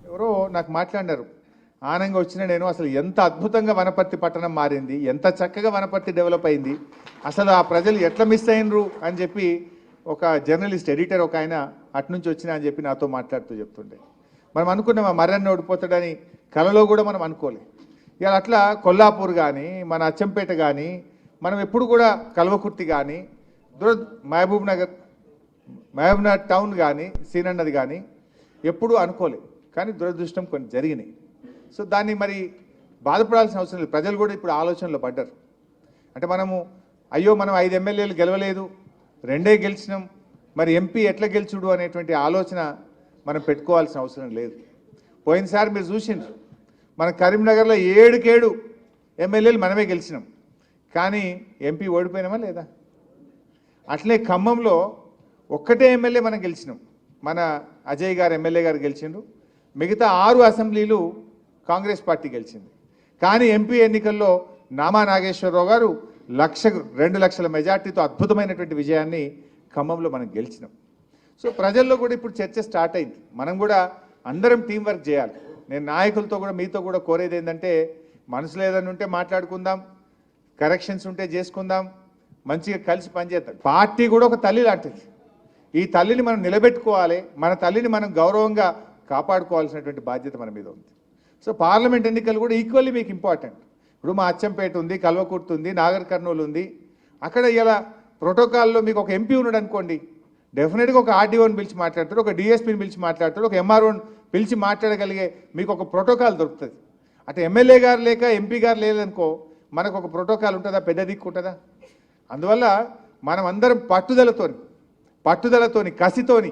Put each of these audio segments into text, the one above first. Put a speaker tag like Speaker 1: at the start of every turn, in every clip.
Speaker 1: ఎవరో నాకు మాట్లాడినారు, ఆనంగా వచ్చిన నేను అసలు ఎంత అద్భుతంగా వనపర్తి పట్టణం మారింది, ఎంత చక్కగా వనపర్తి డెవలప్ అయింది, అసలు ఆ ప్రజలు ఎట్లా మిస్ అయినరు అని చెప్పి ఒక జర్నలిస్ట్ ఎడిటర్ ఒక ఆయన అట్నుంచి వచ్చినా అని చెప్పి నాతో మాట్లాడుతూ చెప్తుండే. మనం అనుకున్నాం ఆ మర్రన్న ఓడిపోతాడని, కలలో కూడా మనం అనుకోలే. ఇవాళ అట్లా కొల్లాపూర్ కానీ మన అచ్చంపేట కానీ మనం ఎప్పుడు కూడా కల్వకుర్తి కానీ మహబూబ్ నగర్ టౌన్ కానీ సీనన్నది కానీ ఎప్పుడూ అనుకోలేదు. కానీ దురదృష్టం కొన్ని జరిగినాయి. సో దాన్ని మరి బాధపడాల్సిన అవసరం లేదు. ప్రజలు కూడా ఇప్పుడు ఆలోచనలో పడ్డారు. అంటే మనము అయ్యో మనం 5 ఎమ్మెల్యేలు గెలవలేదు, 2 గెలిచినాం, మరి ఎంపీ ఎట్లా గెలుచుడు అనేటువంటి ఆలోచన మనం పెట్టుకోవాల్సిన అవసరం లేదు. పోయినసారి మీరు చూసిండ్రు, మన కరీంనగర్లో 7 ఎమ్మెల్యేలు మనమే గెలిచినాం, కానీ ఎంపీ ఓడిపోయినామా లేదా? అట్లే ఖమ్మంలో ఒక్కటే ఎమ్మెల్యే మనం గెలిచినాం, మన అజయ్ గారు ఎమ్మెల్యే గారు గెలిచిండ్రు. మిగతా 6 అసెంబ్లీలు కాంగ్రెస్ పార్టీ గెలిచింది. కానీ ఎంపీ ఎన్నికల్లో నామా నాగేశ్వరరావు గారు 2 లక్షల మెజార్టీతో అద్భుతమైనటువంటి విజయాన్ని ఖమ్మంలో మనం గెలిచినాం. సో ప్రజల్లో కూడా ఇప్పుడు చర్చ స్టార్ట్ అయింది. మనం కూడా అందరం టీం వర్క్ చేయాలి. నేను నాయకులతో కూడా మీతో కూడా కోరేది ఏంటంటే, మనసులో ఏదైనా ఉంటే మాట్లాడుకుందాం, కరెక్షన్స్ ఉంటే చేసుకుందాం, మంచిగా కలిసి పనిచేద్దాం. పార్టీ కూడా ఒక తల్లి లాంటిది. ఈ తల్లిని మనం నిలబెట్టుకోవాలి, మన తల్లిని మనం గౌరవంగా కాపాడుకోవాల్సినటువంటి బాధ్యత మన మీద ఉంది. సో పార్లమెంట్ ఎన్నికలు కూడా ఈక్వల్లీ మీకు ఇంపార్టెంట్. ఇప్పుడు మా అచ్చంపేట ఉంది, కల్వకుర్తి ఉంది, నాగర్ కర్నూలు ఉంది. అక్కడ ఇలా ప్రోటోకాల్లో మీకు ఒక ఎంపీ ఉన్నాడు అనుకోండి, డెఫినెట్గా ఒక ఆర్డీఓని పిలిచి మాట్లాడతాడు, ఒక డిఎస్పీని పిలిచి మాట్లాడతాడు, ఒక ఎంఆర్ఓని పిలిచి మాట్లాడగలిగే మీకు ఒక ప్రోటోకాల్ దొరుకుతుంది. అంటే ఎమ్మెల్యే గారు లేక ఎంపీ గారు లేదనుకో, మనకు ఒక ప్రోటోకాల్ ఉంటుందా? పెద్ద దిక్కు ఉంటుందా? అందువల్ల మనం అందరం పట్టుదలతోని కసితోని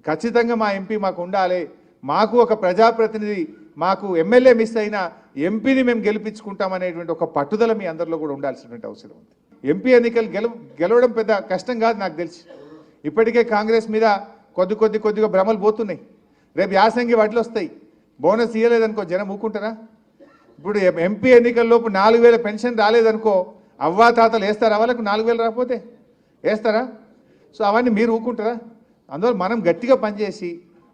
Speaker 1: ఖచ్చితంగా మా ఎంపీ మాకు ఉండాలి, మాకు ఒక ప్రజాప్రతినిధి, మాకు ఎమ్మెల్యే మిస్ అయినా ఎంపీని మేము గెలిపించుకుంటామనేటువంటి ఒక పట్టుదల మీ అందరిలో కూడా ఉండాల్సినటువంటి అవసరం ఉంది. ఎంపీ ఎన్నికలు గెలవడం పెద్ద కష్టం కాదు నాకు తెలిసి. ఇప్పటికే కాంగ్రెస్ మీద కొద్దిగా భ్రమలు పోతున్నాయి. రేపు యాసంగి వడ్లు వస్తాయి, బోనస్ ఇవ్వలేదనుకో జనం ఊకుంటారా? ఇప్పుడు ఎంపీ ఎన్నికల్లోపు 4000 పెన్షన్ రాలేదనుకో, అవ్వా తాతలు వేస్తారా? వాళ్ళకు 4000 రాకపోతే వేస్తారా? సో అవన్నీ మీరు ఊకుంటారా? అందువల్ల మనం గట్టిగా పనిచేసి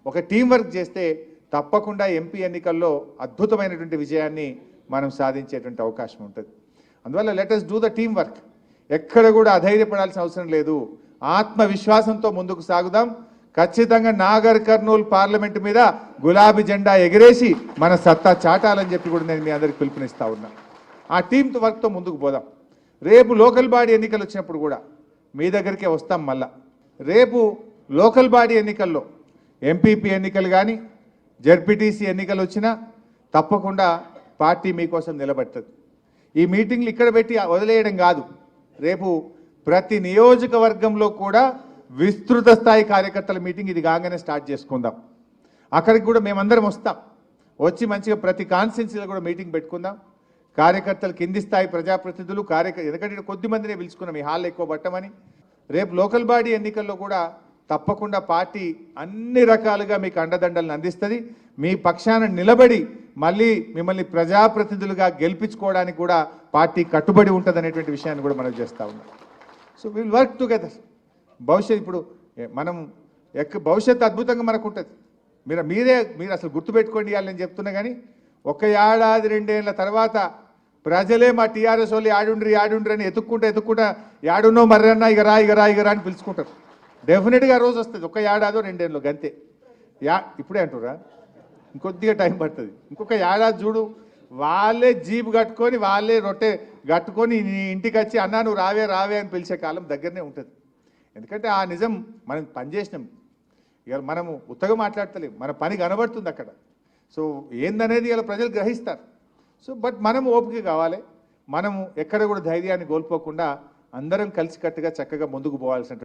Speaker 1: ఒక టీం వర్క్ చేస్తే తప్పకుండా ఎంపీ ఎన్నికల్లో అద్భుతమైనటువంటి విజయాన్ని మనం సాధించేటువంటి అవకాశం ఉంటుంది. అందువల్ల let us do the team work. ఎక్కడ కూడా అధైర్యపడాల్సిన అవసరం లేదు. ఆత్మవిశ్వాసంతో ముందుకు సాగుదాం. ఖచ్చితంగా నాగర్ కర్నూలు పార్లమెంటు మీద గులాబీ జెండా ఎగిరేసి మన సత్తా చాటాలని చెప్పి కూడా నేను మీ అందరికి పిలుపునిస్తా ఉన్నా. ఆ టీమ్ వర్క్తో ముందుకు పోదాం. రేపు లోకల్ బాడీ ఎన్నికలు వచ్చినప్పుడు కూడా మీ దగ్గరికే వస్తాం. మళ్ళా రేపు లోకల్ బాడీ ఎన్నికల్లో ఎంపీపీ ఎన్నికలు కానీ జెడ్పీటీసీ ఎన్నికలు వచ్చినా తప్పకుండా పార్టీ మీకోసం నిలబడుతుంది. ఈ మీటింగ్లు ఇక్కడ పెట్టి వదిలేయడం కాదు, రేపు ప్రతి నియోజకవర్గంలో కూడా విస్తృత స్థాయి కార్యకర్తల మీటింగ్ ఇది కాగానే స్టార్ట్ చేసుకుందాం. అక్కడికి కూడా మేమందరం వస్తాం. వచ్చి మంచిగా ప్రతి కాన్స్టిట్యున్సీలో కూడా మీటింగ్ పెట్టుకుందాం. కార్యకర్తలు, కింది స్థాయి ప్రజాప్రతినిధులు, ఎందుకంటే కొద్ది మందినే పిలుచుకున్నాం ఈ హాల్ ఎక్కువ పట్టమని. రేపు లోకల్ బాడీ ఎన్నికల్లో కూడా తప్పకుండా పార్టీ అన్ని రకాలుగా మీకు అండదండలను అందిస్తుంది. మీ పక్షాన నిలబడి మళ్ళీ మిమ్మల్ని ప్రజాప్రతినిధులుగా గెలిపించుకోవడానికి కూడా పార్టీ కట్టుబడి ఉంటుంది అనేటువంటి విషయాన్ని కూడా మనం చేస్తూ ఉన్నాం. So will work together. భవిష్యత్ ఇప్పుడు మనం భవిష్యత్తు అద్భుతంగా మనకు ఉంటుంది. మీరు అసలు గుర్తుపెట్టుకోండి ఇవ్వాలి నేను చెప్తున్నా. కానీ 1 ఏడాది 2 ఏళ్ళ తర్వాత ప్రజలే మా టీఆర్ఎస్ వాళ్ళు ఆడుండ్రి అని ఎత్తుక్కుంటా యాడున్నో మర్రన్నా ఇక రా అని పిలుచుకుంటారు. డెఫినెట్గా రోజు వస్తుంది. 1 ఏడాదో 2 ఏళ్ళు గంతే. ఇప్పుడే అంటురా, ఇంకొద్దిగా టైం పడుతుంది. ఇంకొక ఏడాది చూడు, వాళ్ళే జీప్ కట్టుకొని వాళ్ళే రొట్టె కట్టుకొని నీ ఇంటికి వచ్చి అన్నా నువ్వు రావే అని పిలిచే కాలం దగ్గరనే ఉంటుంది. ఎందుకంటే ఆ నిజం మనం పనిచేసినాం. ఇక మనము ఉత్తగా మాట్లాడతలేం, మన పని కనబడుతుంది అక్కడ. సో ఏందనేది ఇలా ప్రజలు గ్రహిస్తారు. సో బట్ మనము ఓపిక కావాలి. మనము ఎక్కడ కూడా ధైర్యాన్ని కోల్పోకుండా అందరం కలిసికట్టుగా చక్కగా ముందుకు పోవాల్సిన